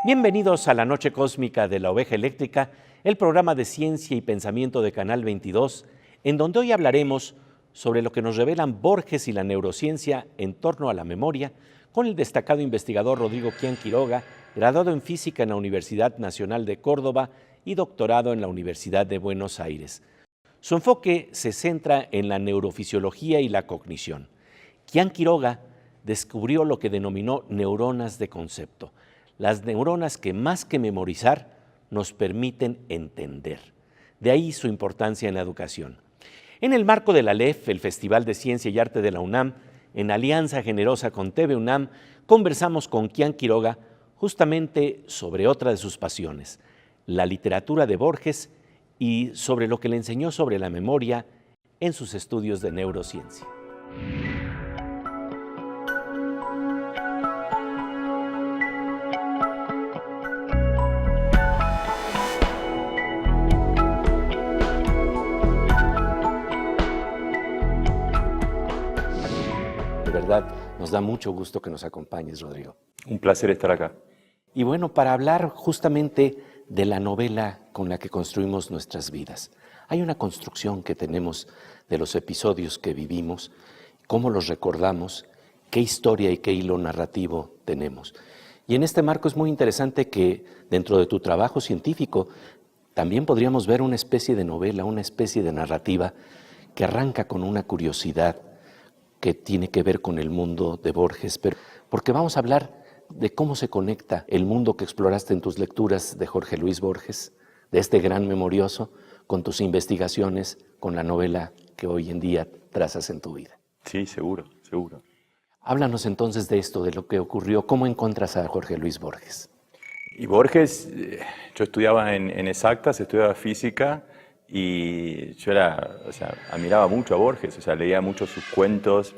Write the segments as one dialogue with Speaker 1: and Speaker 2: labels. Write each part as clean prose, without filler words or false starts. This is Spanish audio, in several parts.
Speaker 1: Bienvenidos a la Noche Cósmica de la Oveja Eléctrica, el programa de ciencia y pensamiento de Canal 22, en donde hoy hablaremos sobre lo que nos revelan Borges y la neurociencia en torno a la memoria, con el destacado investigador Rodrigo Quián Quiroga, graduado en Física en la Universidad Nacional de Córdoba y doctorado en la Universidad de Buenos Aires. Su enfoque se centra en la neurofisiología y la cognición. Quián Quiroga descubrió lo que denominó neuronas de concepto, las neuronas que más que memorizar nos permiten entender. De ahí su importancia en la educación. En el marco de la ALEF, el Festival de Ciencia y Arte de la UNAM, en alianza generosa con TV UNAM, conversamos con Quián Quiroga justamente sobre otra de sus pasiones, la literatura de Borges y sobre lo que le enseñó sobre la memoria en sus estudios de neurociencia. De verdad, nos da mucho gusto que nos acompañes, Rodrigo.
Speaker 2: Un placer estar acá.
Speaker 1: Y bueno, para hablar justamente de la novela con la que construimos nuestras vidas. Hay una construcción que tenemos de los episodios que vivimos, cómo los recordamos, qué historia y qué hilo narrativo tenemos. Y en este marco es muy interesante que dentro de tu trabajo científico también podríamos ver una especie de novela, una especie de narrativa que arranca con una curiosidad que tiene que ver con el mundo de Borges, pero porque vamos a hablar de cómo se conecta el mundo que exploraste en tus lecturas de Jorge Luis Borges, de este gran memorioso, con tus investigaciones, con la novela que hoy en día trazas en tu vida.
Speaker 2: Sí, seguro, seguro.
Speaker 1: Háblanos entonces de esto, de lo que ocurrió. ¿Cómo encuentras a Jorge Luis Borges?
Speaker 2: Y Borges, yo estudiaba en exactas, estudiaba física, y yo admiraba mucho a Borges, leía mucho sus cuentos,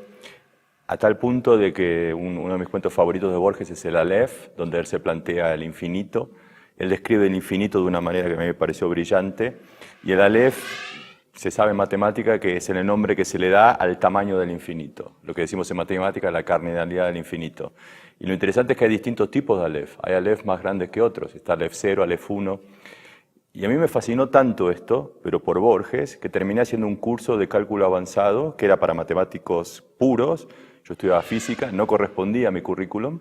Speaker 2: a tal punto de que uno de mis cuentos favoritos de Borges es el Aleph, donde él se plantea el infinito. Él describe el infinito de una manera que a mí me pareció brillante, y el Aleph se sabe en matemática que es el nombre que se le da al tamaño del infinito, lo que decimos en matemática la cardinalidad del infinito. Y lo interesante es que hay distintos tipos de Aleph, hay Aleph más grandes que otros, está Aleph 0, Aleph 1, y a mí me fascinó tanto esto, pero por Borges, que terminé haciendo un curso de cálculo avanzado, que era para matemáticos puros. Yo estudiaba física, no correspondía a mi currículum,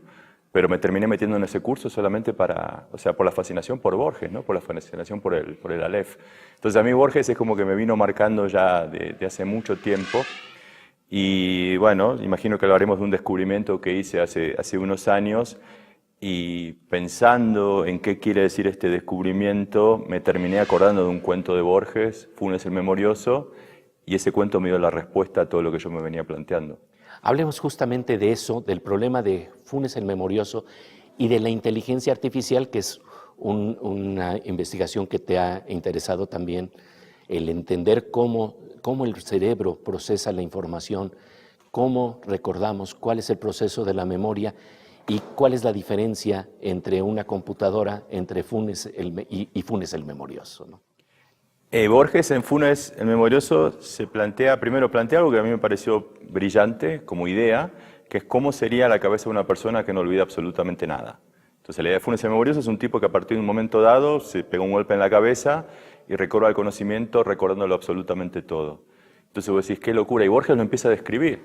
Speaker 2: pero me terminé metiendo en ese curso solamente por la fascinación por Borges, ¿no? Por la fascinación por el Aleph. Entonces a mí Borges es como que me vino marcando ya de hace mucho tiempo. Y bueno, imagino que hablaremos de un descubrimiento que hice hace unos años, y pensando en qué quiere decir este descubrimiento, me terminé acordando de un cuento de Borges, Funes el Memorioso, y ese cuento me dio la respuesta a todo lo que yo me venía planteando.
Speaker 1: Hablemos justamente de eso, del problema de Funes el Memorioso y de la inteligencia artificial, que es una investigación que te ha interesado también, el entender cómo el cerebro procesa la información, cómo recordamos, cuál es el proceso de la memoria y cuál es la diferencia entre una computadora, entre Funes y Funes el Memorioso, ¿no?
Speaker 2: Borges en Funes el Memorioso plantea algo que a mí me pareció brillante como idea, que es cómo sería la cabeza de una persona que no olvida absolutamente nada. Entonces la idea de Funes el Memorioso es un tipo que a partir de un momento dado se pegó un golpe en la cabeza y recobra el conocimiento recordándolo absolutamente todo. Entonces vos decís, qué locura, y Borges lo empieza a describir.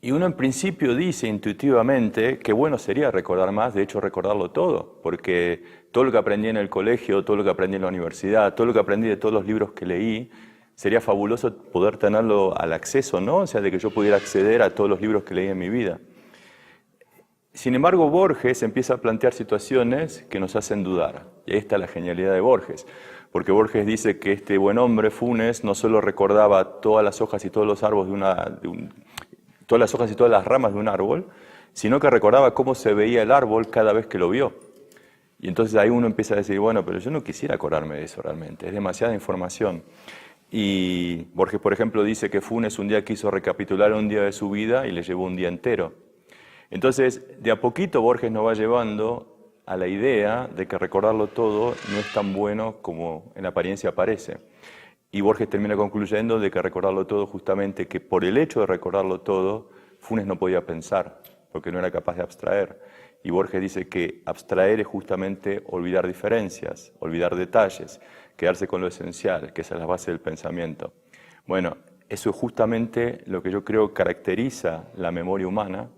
Speaker 2: Y uno en principio dice intuitivamente que bueno sería recordar más, de hecho recordarlo todo, porque todo lo que aprendí en el colegio, todo lo que aprendí en la universidad, todo lo que aprendí de todos los libros que leí, sería fabuloso poder tenerlo al acceso, ¿no? O sea, de que yo pudiera acceder a todos los libros que leí en mi vida. Sin embargo, Borges empieza a plantear situaciones que nos hacen dudar. Y ahí está la genialidad de Borges. Porque Borges dice que este buen hombre, Funes, no solo recordaba todas las hojas y todos los árboles todas las hojas y todas las ramas de un árbol, sino que recordaba cómo se veía el árbol cada vez que lo vio. Y entonces ahí uno empieza a decir, bueno, pero yo no quisiera acordarme de eso realmente, es demasiada información. Y Borges, por ejemplo, dice que Funes un día quiso recapitular un día de su vida y le llevó un día entero. Entonces, de a poquito Borges nos va llevando a la idea de que recordarlo todo no es tan bueno como en apariencia parece. Y Borges termina concluyendo de que recordarlo todo justamente, que por el hecho de recordarlo todo, Funes no podía pensar, porque no era capaz de abstraer. Y Borges dice que abstraer es justamente olvidar diferencias, olvidar detalles, quedarse con lo esencial, que esa es la base del pensamiento. Bueno, eso es justamente lo que yo creo caracteriza la memoria humana,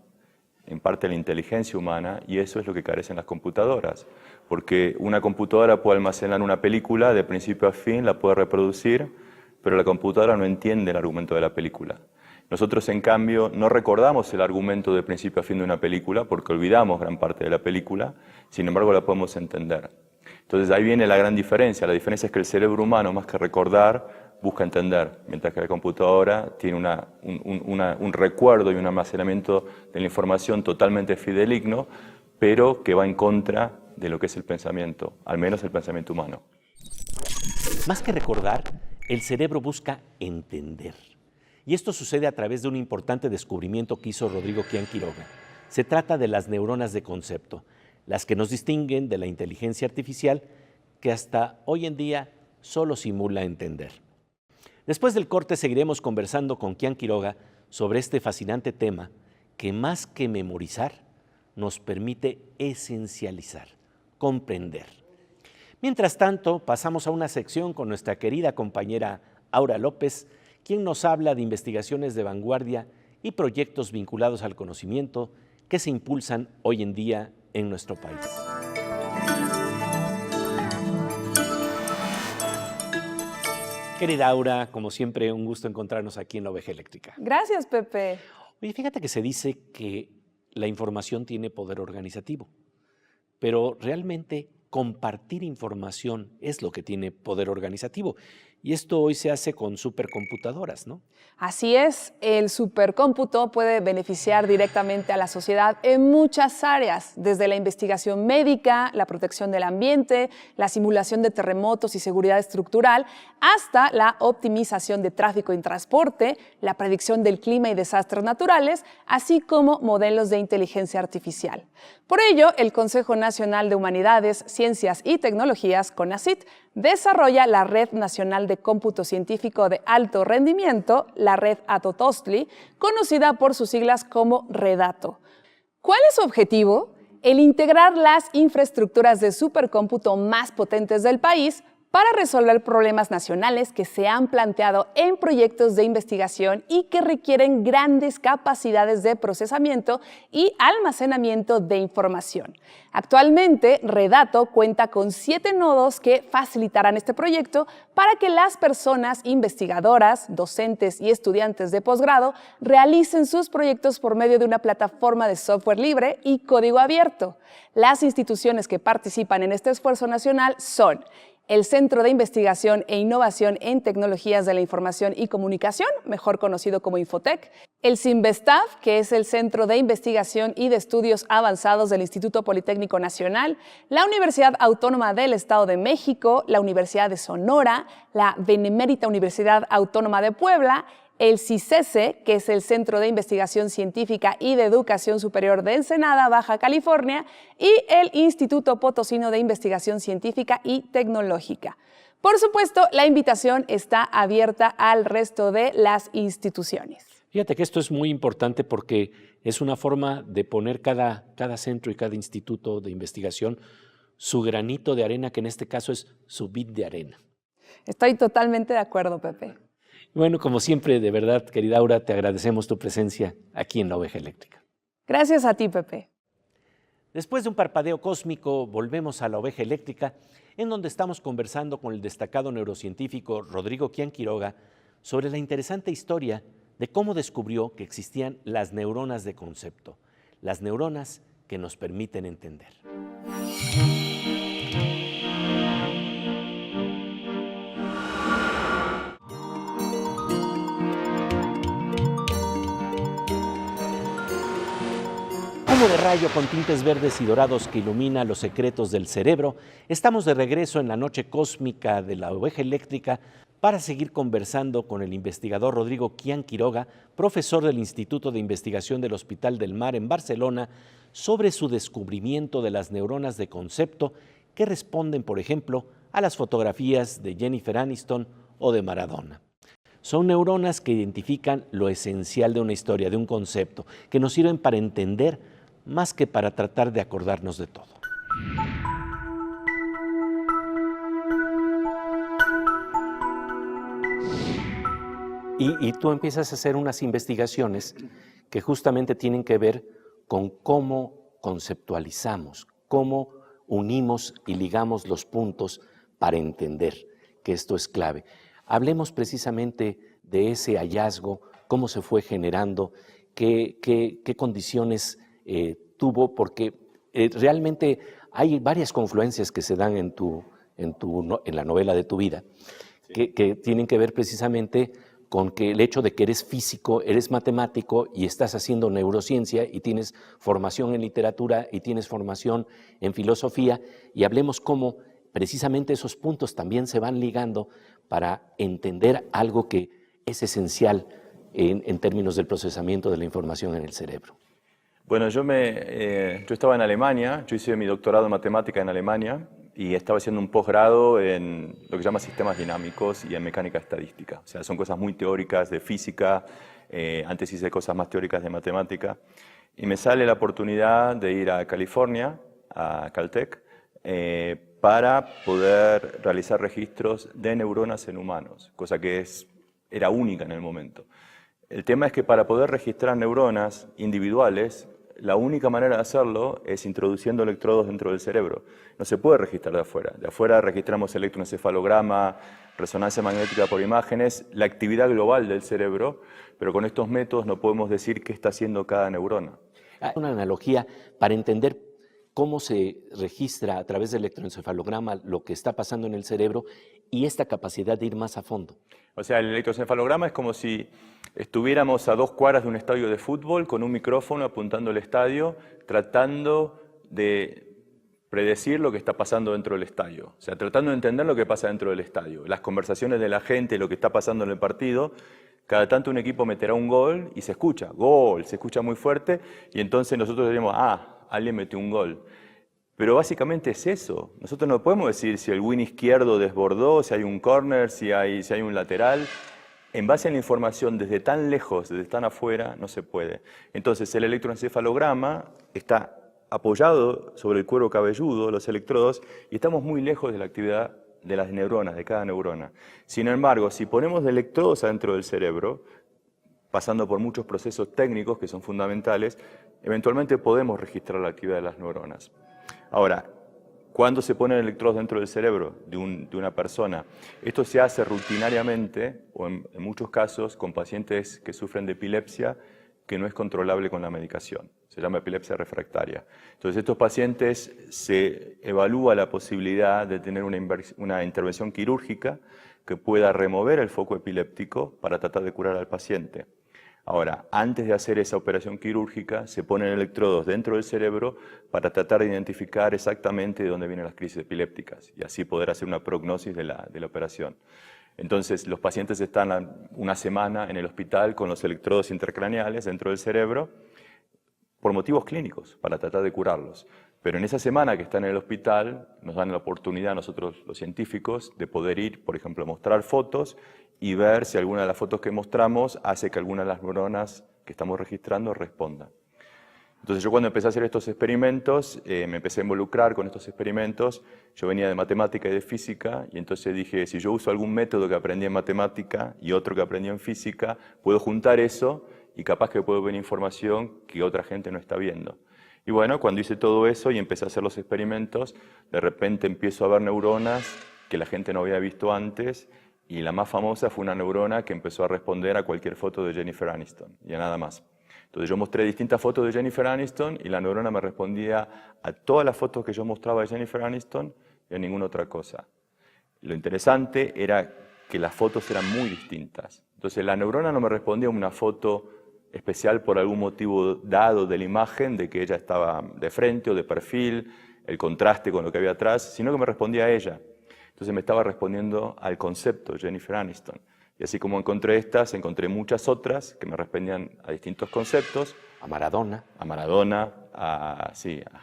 Speaker 2: en parte la inteligencia humana, y eso es lo que carecen las computadoras. Porque una computadora puede almacenar una película de principio a fin, la puede reproducir, pero la computadora no entiende el argumento de la película. Nosotros, en cambio, no recordamos el argumento de principio a fin de una película porque olvidamos gran parte de la película, sin embargo la podemos entender. Entonces ahí viene la gran diferencia. La diferencia es que el cerebro humano, más que recordar, busca entender, mientras que la computadora tiene un recuerdo y un almacenamiento de la información totalmente fidedigno, pero que va en contra de lo que es el pensamiento, al menos el pensamiento humano.
Speaker 1: Más que recordar, el cerebro busca entender. Y esto sucede a través de un importante descubrimiento que hizo Rodrigo Quián Quiroga. Se trata de las neuronas de concepto, las que nos distinguen de la inteligencia artificial que hasta hoy en día solo simula entender. Después del corte seguiremos conversando con Quián Quiroga sobre este fascinante tema que más que memorizar nos permite esencializar, comprender. Mientras tanto, pasamos a una sección con nuestra querida compañera Aura López, quien nos habla de investigaciones de vanguardia y proyectos vinculados al conocimiento que se impulsan hoy en día en nuestro país. Querida Aura, como siempre, un gusto encontrarnos aquí en La Oveja Eléctrica.
Speaker 3: Gracias, Pepe.
Speaker 1: Oye, fíjate que se dice que la información tiene poder organizativo, pero realmente compartir información es lo que tiene poder organizativo. Y esto hoy se hace con supercomputadoras, ¿no?
Speaker 3: Así es, el supercómputo puede beneficiar directamente a la sociedad en muchas áreas, desde la investigación médica, la protección del ambiente, la simulación de terremotos y seguridad estructural, hasta la optimización de tráfico y transporte, la predicción del clima y desastres naturales, así como modelos de inteligencia artificial. Por ello, el Consejo Nacional de Humanidades, Ciencias y Tecnologías, CONACYT, desarrolla la Red Nacional de Cómputo Científico de Alto Rendimiento, la Red Atotostli, conocida por sus siglas como REDATO. ¿Cuál es su objetivo? El integrar las infraestructuras de supercómputo más potentes del país para resolver problemas nacionales que se han planteado en proyectos de investigación y que requieren grandes capacidades de procesamiento y almacenamiento de información. Actualmente, REDATO cuenta con 7 nodos que facilitarán este proyecto para que las personas investigadoras, docentes y estudiantes de posgrado realicen sus proyectos por medio de una plataforma de software libre y código abierto. Las instituciones que participan en este esfuerzo nacional son el Centro de Investigación e Innovación en Tecnologías de la Información y Comunicación, mejor conocido como Infotec, el CINVESTAV, que es el Centro de Investigación y de Estudios Avanzados del Instituto Politécnico Nacional, la Universidad Autónoma del Estado de México, la Universidad de Sonora, la Benemérita Universidad Autónoma de Puebla, el CICESE, que es el Centro de Investigación Científica y de Educación Superior de Ensenada, Baja California, y el Instituto Potosino de Investigación Científica y Tecnológica. Por supuesto, la invitación está abierta al resto de las instituciones.
Speaker 1: Fíjate que esto es muy importante porque es una forma de poner cada centro y cada instituto de investigación su granito de arena, que en este caso es su bit de arena.
Speaker 3: Estoy totalmente de acuerdo, Pepe.
Speaker 1: Bueno, como siempre, de verdad, querida Aura, te agradecemos tu presencia aquí en La Oveja Eléctrica.
Speaker 3: Gracias a ti, Pepe.
Speaker 1: Después de un parpadeo cósmico, volvemos a La Oveja Eléctrica, en donde estamos conversando con el destacado neurocientífico Rodrigo Quián Quiroga sobre la interesante historia de cómo descubrió que existían las neuronas de concepto, las neuronas que nos permiten entender. Como de rayo con tintes verdes y dorados que ilumina los secretos del cerebro, estamos de regreso en la noche cósmica de la oveja eléctrica para seguir conversando con el investigador Rodrigo Kian Quiroga, profesor del Instituto de Investigación del Hospital del Mar en Barcelona, sobre su descubrimiento de las neuronas de concepto que responden, por ejemplo, a las fotografías de Jennifer Aniston o de Maradona. Son neuronas que identifican lo esencial de una historia, de un concepto, que nos sirven para entender más que para tratar de acordarnos de todo. Y tú empiezas a hacer unas investigaciones que justamente tienen que ver con cómo conceptualizamos, cómo unimos y ligamos los puntos para entender que esto es clave. Hablemos precisamente de ese hallazgo, cómo se fue generando, qué condiciones tuvo, porque realmente hay varias confluencias que se dan en la novela de tu vida, que tienen que ver precisamente con que el hecho de que eres físico, eres matemático y estás haciendo neurociencia y tienes formación en literatura y tienes formación en filosofía, y hablemos cómo precisamente esos puntos también se van ligando para entender algo que es esencial en términos del procesamiento de la información en el cerebro.
Speaker 2: Bueno, yo estaba en Alemania, yo hice mi doctorado en matemática en Alemania y estaba haciendo un posgrado en lo que se llama sistemas dinámicos y en mecánica estadística. O sea, son cosas muy teóricas de física, antes hice cosas más teóricas de matemática. Y me sale la oportunidad de ir a California, a Caltech, para poder realizar registros de neuronas en humanos, cosa que era única en el momento. El tema es que para poder registrar neuronas individuales, la única manera de hacerlo es introduciendo electrodos dentro del cerebro. No se puede registrar de afuera. De afuera registramos electroencefalograma, resonancia magnética por imágenes, la actividad global del cerebro, pero con estos métodos no podemos decir qué está haciendo cada neurona.
Speaker 1: Hay una analogía para entender cómo se registra a través del electroencefalograma lo que está pasando en el cerebro y esta capacidad de ir más a fondo.
Speaker 2: O sea, el electroencefalograma es como si estuviéramos a 2 cuadras de un estadio de fútbol con un micrófono apuntando al estadio, tratando de predecir lo que está pasando dentro del estadio. O sea, tratando de entender lo que pasa dentro del estadio. Las conversaciones de la gente, lo que está pasando en el partido. Cada tanto un equipo meterá un gol y se escucha, gol, se escucha muy fuerte y entonces nosotros diremos, alguien metió un gol. Pero básicamente es eso. Nosotros no podemos decir si el win izquierdo desbordó, si hay un córner, si hay un lateral. En base a la información desde tan lejos, desde tan afuera, no se puede. Entonces el electroencefalograma está apoyado sobre el cuero cabelludo, los electrodos, y estamos muy lejos de la actividad de las neuronas, de cada neurona. Sin embargo, si ponemos electrodos adentro del cerebro, pasando por muchos procesos técnicos que son fundamentales, eventualmente podemos registrar la actividad de las neuronas. Ahora, ¿cuándo se ponen electrodos dentro del cerebro de una persona? Esto se hace rutinariamente, o en muchos casos, con pacientes que sufren de epilepsia que no es controlable con la medicación. Se llama epilepsia refractaria. Entonces, estos pacientes se evalúa la posibilidad de tener una intervención quirúrgica que pueda remover el foco epiléptico para tratar de curar al paciente. Ahora, antes de hacer esa operación quirúrgica, se ponen electrodos dentro del cerebro para tratar de identificar exactamente de dónde vienen las crisis epilépticas y así poder hacer una prognosis de la operación. Entonces, los pacientes están una semana en el hospital con los electrodos intracraneales dentro del cerebro por motivos clínicos, para tratar de curarlos. Pero en esa semana que están en el hospital, nos dan la oportunidad nosotros, los científicos, de poder ir, por ejemplo, a mostrar fotos y ver si alguna de las fotos que mostramos hace que alguna de las neuronas que estamos registrando responda. Entonces yo cuando empecé a hacer estos experimentos, me empecé a involucrar con estos experimentos. Yo venía de matemática y de física, y entonces dije, si yo uso algún método que aprendí en matemática y otro que aprendí en física, puedo juntar eso y capaz que puedo ver información que otra gente no está viendo. Y bueno, cuando hice todo eso y empecé a hacer los experimentos, de repente empiezo a ver neuronas que la gente no había visto antes, y la más famosa fue una neurona que empezó a responder a cualquier foto de Jennifer Aniston, y a nada más. Entonces yo mostré distintas fotos de Jennifer Aniston y la neurona me respondía a todas las fotos que yo mostraba de Jennifer Aniston y a ninguna otra cosa. Lo interesante era que las fotos eran muy distintas. Entonces la neurona no me respondía a una foto especial por algún motivo dado de la imagen, de que ella estaba de frente o de perfil, el contraste con lo que había atrás, sino que me respondía a ella. Entonces me estaba respondiendo al concepto Jennifer Aniston. Y así como encontré estas, encontré muchas otras que me respondían a distintos conceptos.
Speaker 1: A Maradona.
Speaker 2: A Maradona, a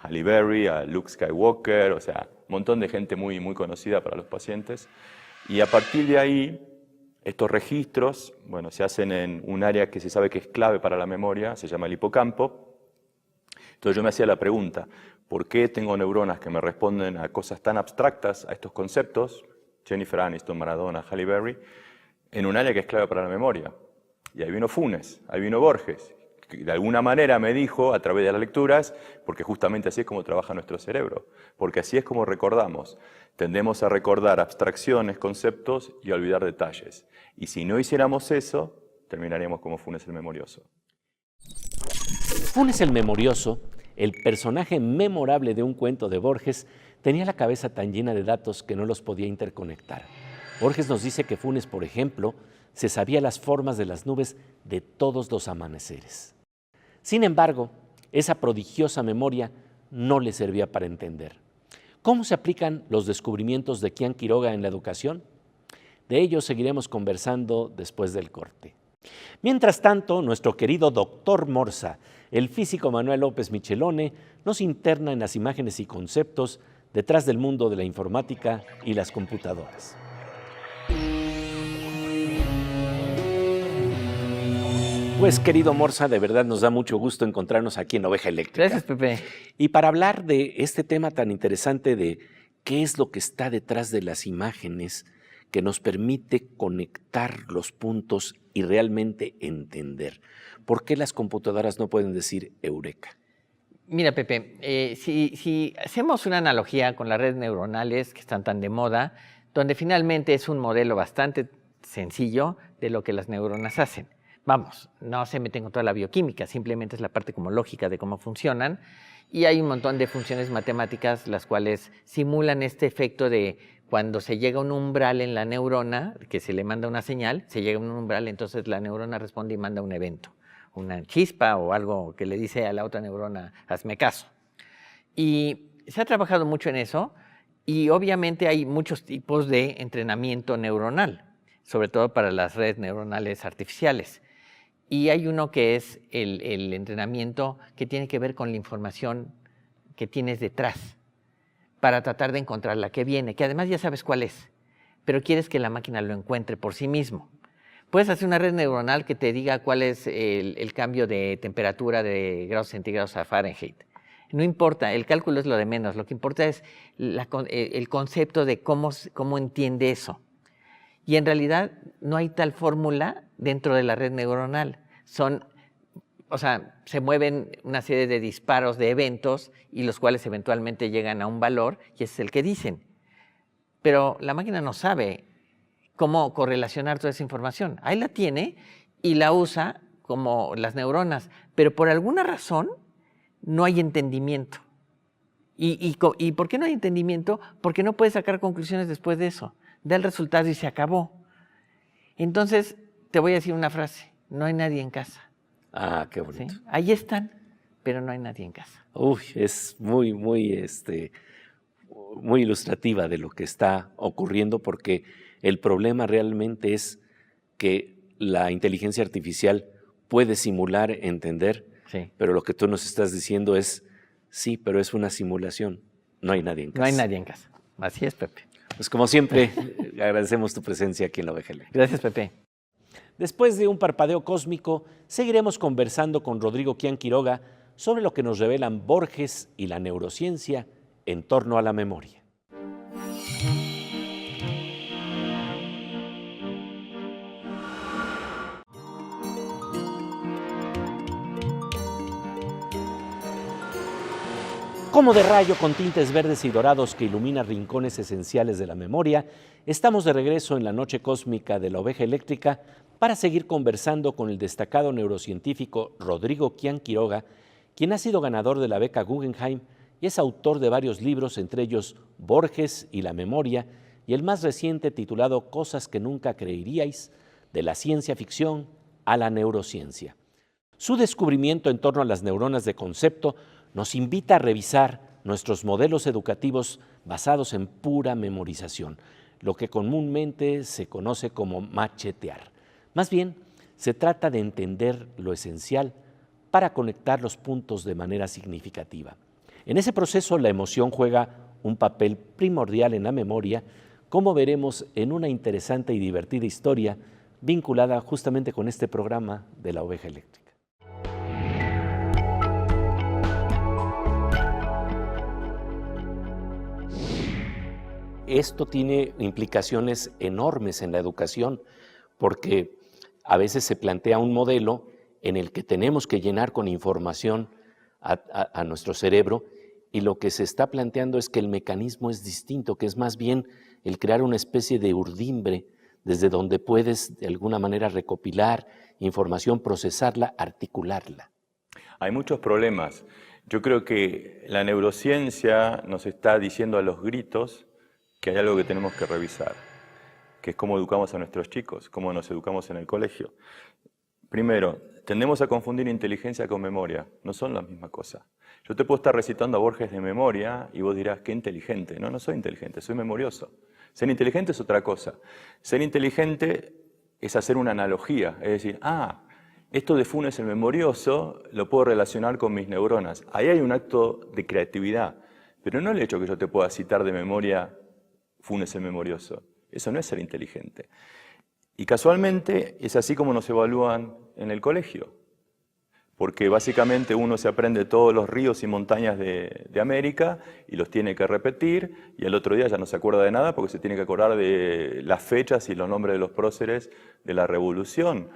Speaker 2: Halle Berry, a Luke Skywalker, o sea, un montón de gente muy, muy conocida para los pacientes. Y a partir de ahí, estos registros, bueno, se hacen en un área que se sabe que es clave para la memoria, se llama el hipocampo. Entonces yo me hacía la pregunta, ¿por qué tengo neuronas que me responden a cosas tan abstractas, a estos conceptos, Jennifer Aniston, Maradona, Halle Berry, en un área que es clave para la memoria? Y ahí vino Funes, ahí vino Borges, que de alguna manera me dijo, a través de las lecturas, porque justamente así es como trabaja nuestro cerebro, porque así es como recordamos. Tendemos a recordar abstracciones, conceptos y a olvidar detalles. Y si no hiciéramos eso, terminaríamos como Funes el Memorioso.
Speaker 1: Funes el Memorioso, el personaje memorable de un cuento de Borges, tenía la cabeza tan llena de datos que no los podía interconectar. Borges nos dice que Funes, por ejemplo, se sabía las formas de las nubes de todos los amaneceres. Sin embargo, esa prodigiosa memoria no le servía para entender. ¿Cómo se aplican los descubrimientos de Kian Quiroga en la educación? De ello seguiremos conversando después del corte. Mientras tanto, nuestro querido doctor Morsa, el físico Manuel López Michelone, nos interna en las imágenes y conceptos detrás del mundo de la informática y las computadoras. Pues, querido Morsa, de verdad nos da mucho gusto encontrarnos aquí en Oveja Eléctrica.
Speaker 4: Gracias, Pepe.
Speaker 1: Y para hablar de este tema tan interesante de qué es lo que está detrás de las imágenes que nos permite conectar los puntos y realmente entender. ¿Por qué las computadoras no pueden decir eureka?
Speaker 4: Mira, Pepe, si hacemos una analogía con las redes neuronales que están tan de moda, donde finalmente es un modelo bastante sencillo de lo que las neuronas hacen. Vamos, no se meten con toda la bioquímica, simplemente es la parte como lógica de cómo funcionan, y hay un montón de funciones matemáticas las cuales simulan este efecto de cuando se llega a un umbral en la neurona, que se le manda una señal, se llega a un umbral, entonces la neurona responde y manda un evento, una chispa o algo que le dice a la otra neurona, hazme caso. Y se ha trabajado mucho en eso, y obviamente hay muchos tipos de entrenamiento neuronal, sobre todo para las redes neuronales artificiales. Y hay uno que es el entrenamiento que tiene que ver con la información que tienes detrás para tratar de encontrar la que viene, que además ya sabes cuál es, pero quieres que la máquina lo encuentre por sí mismo. Puedes hacer una red neuronal que te diga cuál es el cambio de temperatura de grados centígrados a Fahrenheit. No importa, el cálculo es lo de menos, lo que importa es el concepto de cómo entiende eso. Y en realidad no hay tal fórmula dentro de la red neuronal. Se mueven una serie de disparos de eventos y los cuales eventualmente llegan a un valor y ese es el que dicen. Pero la máquina no sabe cómo correlacionar toda esa información. Ahí la tiene y la usa como las neuronas, pero por alguna razón no hay entendimiento. ¿Y por qué no hay entendimiento? Porque no puedes sacar conclusiones después de eso. Da el resultado y se acabó. Entonces, te voy a decir una frase. No hay nadie en casa.
Speaker 1: Ah, qué bonito.
Speaker 4: ¿Sí? Ahí están, pero no hay nadie en casa.
Speaker 1: Uy, es muy ilustrativa de lo que está ocurriendo, porque el problema realmente es que la inteligencia artificial puede simular, entender,
Speaker 4: Sí.
Speaker 1: pero lo que tú nos estás diciendo es, sí, pero es una simulación. No hay nadie en casa.
Speaker 4: No hay nadie en casa. Así es, Pepe.
Speaker 1: Pues como siempre, agradecemos tu presencia aquí en la Oveja Eléctrica.
Speaker 4: Gracias, Pepe.
Speaker 1: Después de un parpadeo cósmico, seguiremos conversando con Rodrigo Kian Quiroga sobre lo que nos revelan Borges y la neurociencia en torno a la memoria. Como de rayo con tintes verdes y dorados que ilumina rincones esenciales de la memoria, estamos de regreso en la noche cósmica de la oveja eléctrica para seguir conversando con el destacado neurocientífico Rodrigo Quián Quiroga, quien ha sido ganador de la beca Guggenheim y es autor de varios libros, entre ellos Borges y la memoria, y el más reciente titulado Cosas que nunca creeríais, de la ciencia ficción a la neurociencia. Su descubrimiento en torno a las neuronas de concepto nos invita a revisar nuestros modelos educativos basados en pura memorización, lo que comúnmente se conoce como machetear. Más bien, se trata de entender lo esencial para conectar los puntos de manera significativa. En ese proceso, la emoción juega un papel primordial en la memoria, como veremos en una interesante y divertida historia vinculada justamente con este programa de la oveja eléctrica. Esto tiene implicaciones enormes en la educación, porque a veces se plantea un modelo en el que tenemos que llenar con información a nuestro cerebro, y lo que se está planteando es que el mecanismo es distinto, que es más bien el crear una especie de urdimbre desde donde puedes de alguna manera recopilar información, procesarla, articularla.
Speaker 2: Hay muchos problemas. Yo creo que la neurociencia nos está diciendo a los gritos que hay algo que tenemos que revisar, que es cómo educamos a nuestros chicos, cómo nos educamos en el colegio. Primero, tendemos a confundir inteligencia con memoria. No son la misma cosa. Yo te puedo estar recitando a Borges de memoria y vos dirás, qué inteligente. No, no soy inteligente, soy memorioso. Ser inteligente es otra cosa. Ser inteligente es hacer una analogía, es decir, esto de Funes el memorioso lo puedo relacionar con mis neuronas. Ahí hay un acto de creatividad, pero no el hecho que yo te pueda citar de memoria Funes el memorioso. Eso no es ser inteligente. Y casualmente es así como nos evalúan en el colegio, porque básicamente uno se aprende todos los ríos y montañas de América y los tiene que repetir, y el otro día ya no se acuerda de nada porque se tiene que acordar de las fechas y los nombres de los próceres de la Revolución,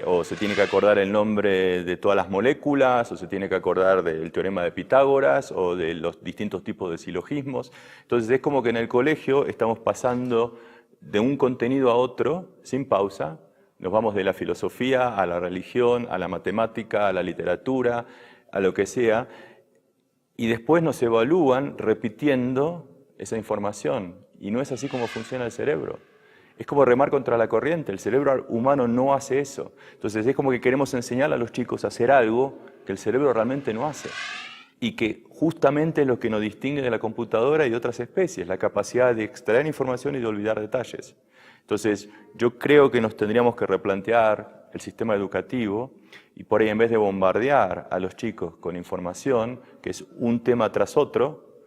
Speaker 2: o se tiene que acordar el nombre de todas las moléculas, o se tiene que acordar del teorema de Pitágoras o de los distintos tipos de silogismos. Entonces es como que en el colegio estamos pasando de un contenido a otro sin pausa. Nos vamos de la filosofía a la religión, a la matemática, a la literatura, a lo que sea, y después nos evalúan repitiendo esa información. Y no es así como funciona el cerebro. Es como remar contra la corriente. El cerebro humano no hace eso. Entonces es como que queremos enseñar a los chicos a hacer algo que el cerebro realmente no hace. Y que justamente es lo que nos distingue de la computadora y de otras especies, la capacidad de extraer información y de olvidar detalles. Entonces, yo creo que nos tendríamos que replantear el sistema educativo y por ahí, en vez de bombardear a los chicos con información, que es un tema tras otro,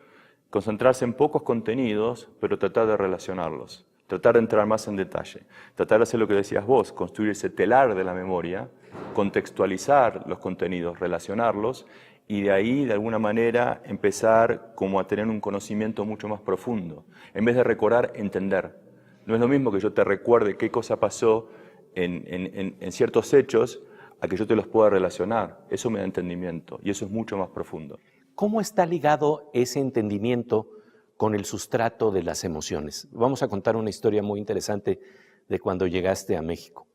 Speaker 2: concentrarse en pocos contenidos, pero tratar de relacionarlos, tratar de entrar más en detalle, tratar de hacer lo que decías vos, construir ese telar de la memoria, contextualizar los contenidos, relacionarlos, y de ahí, de alguna manera, empezar como a tener un conocimiento mucho más profundo. En vez de recordar, entender. No es lo mismo que yo te recuerde qué cosa pasó en ciertos hechos a que yo te los pueda relacionar. Eso me da entendimiento y eso es mucho más profundo.
Speaker 1: ¿Cómo está ligado ese entendimiento con el sustrato de las emociones? Vamos a contar una historia muy interesante de cuando llegaste a México.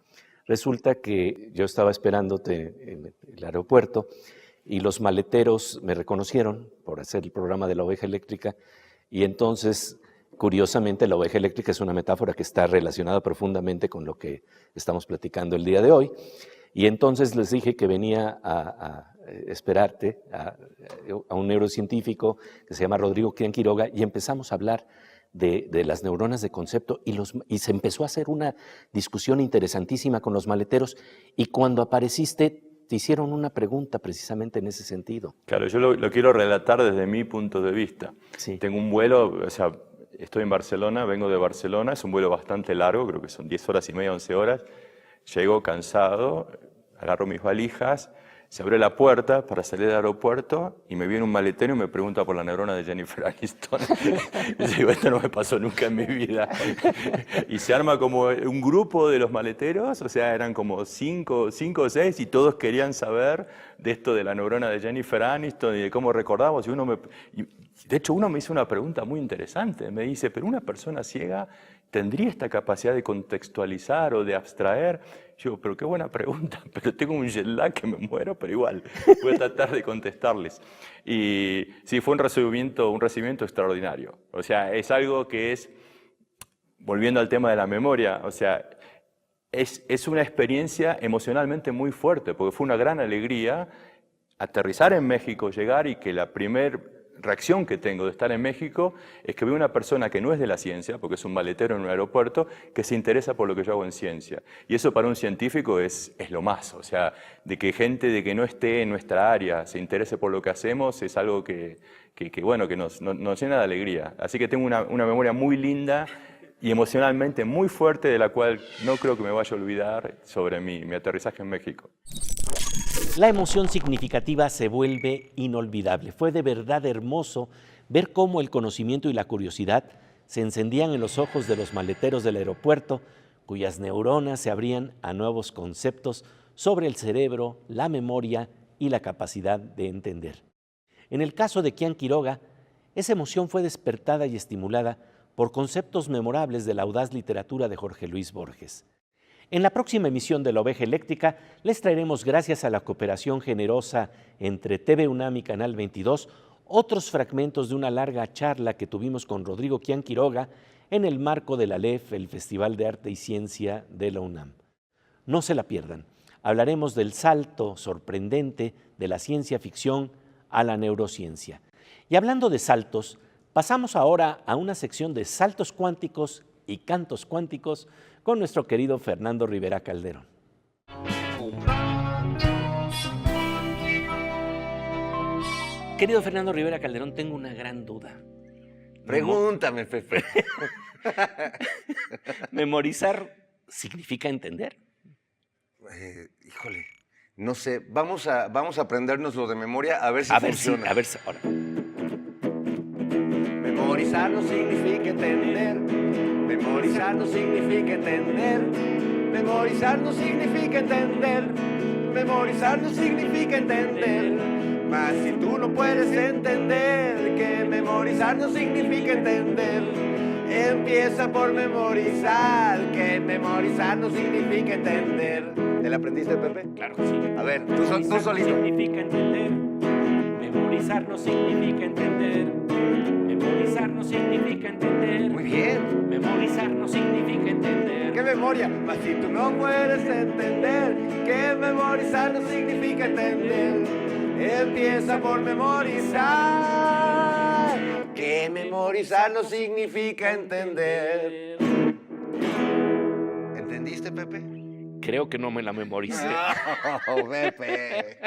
Speaker 1: Resulta que yo estaba esperándote en el aeropuerto y los maleteros me reconocieron por hacer el programa de la oveja eléctrica, y entonces, curiosamente, la oveja eléctrica es una metáfora que está relacionada profundamente con lo que estamos platicando el día de hoy, y entonces les dije que venía a esperarte a un neurocientífico que se llama Rodrigo Quián Quiroga, y empezamos a hablar de las neuronas de concepto, y se empezó a hacer una discusión interesantísima con los maleteros, y cuando apareciste te hicieron una pregunta precisamente en ese sentido.
Speaker 2: Claro, yo lo quiero relatar desde mi punto de vista.
Speaker 1: Sí.
Speaker 2: Tengo un vuelo, o sea, estoy en Barcelona, vengo de Barcelona, es un vuelo bastante largo, creo que son 10 horas y media, 11 horas. Llego cansado, agarro mis valijas, se abrió la puerta para salir del aeropuerto y me viene un maletero y me pregunta por la neurona de Jennifer Aniston. Y digo, esto no me pasó nunca en mi vida. Y se arma como un grupo de los maleteros, o sea, eran como cinco o seis, y todos querían saber de esto de la neurona de Jennifer Aniston y de cómo recordamos. Y de hecho, uno me hizo una pregunta muy interesante. Me dice, ¿pero una persona ciega tendría esta capacidad de contextualizar o de abstraer? Yo digo, pero qué buena pregunta, pero tengo un jet lag que me muero, pero igual, voy a tratar de contestarles. Y sí, fue un recibimiento extraordinario. O sea, es algo que es, volviendo al tema de la memoria, o sea, es una experiencia emocionalmente muy fuerte, porque fue una gran alegría aterrizar en México, llegar y que la primera reacción que tengo de estar en México es que veo una persona que no es de la ciencia, porque es un maletero en un aeropuerto, que se interesa por lo que yo hago en ciencia. Y eso para un científico es lo más. O sea, de que gente de que no esté en nuestra área se interese por lo que hacemos es algo que nos llena de alegría. Así que tengo una memoria muy linda y emocionalmente muy fuerte, de la cual no creo que me vaya a olvidar sobre mi aterrizaje en México.
Speaker 1: La emoción significativa se vuelve inolvidable. Fue de verdad hermoso ver cómo el conocimiento y la curiosidad se encendían en los ojos de los maleteros del aeropuerto, cuyas neuronas se abrían a nuevos conceptos sobre el cerebro, la memoria y la capacidad de entender. En el caso de Kian Quiroga, esa emoción fue despertada y estimulada por conceptos memorables de la audaz literatura de Jorge Luis Borges. En la próxima emisión de La Oveja Eléctrica les traeremos, gracias a la cooperación generosa entre TV UNAM y Canal 22, otros fragmentos de una larga charla que tuvimos con Rodrigo Kian Quiroga en el marco de la LEF, el Festival de Arte y Ciencia de la UNAM. No se la pierdan. Hablaremos del salto sorprendente de la ciencia ficción a la neurociencia. Y hablando de saltos, pasamos ahora a una sección de saltos cuánticos y cantos cuánticos con nuestro querido Fernando Rivera Calderón. Querido Fernando Rivera Calderón, tengo una gran duda.
Speaker 5: Pregúntame, Pepe.
Speaker 1: ¿Memorizar significa entender?
Speaker 5: Híjole, no sé. Vamos a aprendernos lo de memoria a ver si funciona.
Speaker 1: A ver si, ahora.
Speaker 5: Memorizar no significa entender. Memorizar no significa entender. Memorizar no significa entender. Memorizar no significa entender. Mas si tú no puedes entender que memorizar no significa entender, empieza por memorizar, que memorizar no significa entender. ¿Te la aprendiste, Pepe?
Speaker 1: Claro que sí.
Speaker 5: A ver, tú solito.
Speaker 1: No significa entender. Memorizar no significa entender. Memorizar no significa entender.
Speaker 5: Muy bien.
Speaker 1: Memorizar no significa entender.
Speaker 5: ¿Qué memoria? Mas si tú no puedes entender que memorizar no significa entender, empieza por memorizar, que memorizar no significa entender. ¿Entendiste, Pepe?
Speaker 1: Creo que no me la memoricé.
Speaker 5: No, Pepe.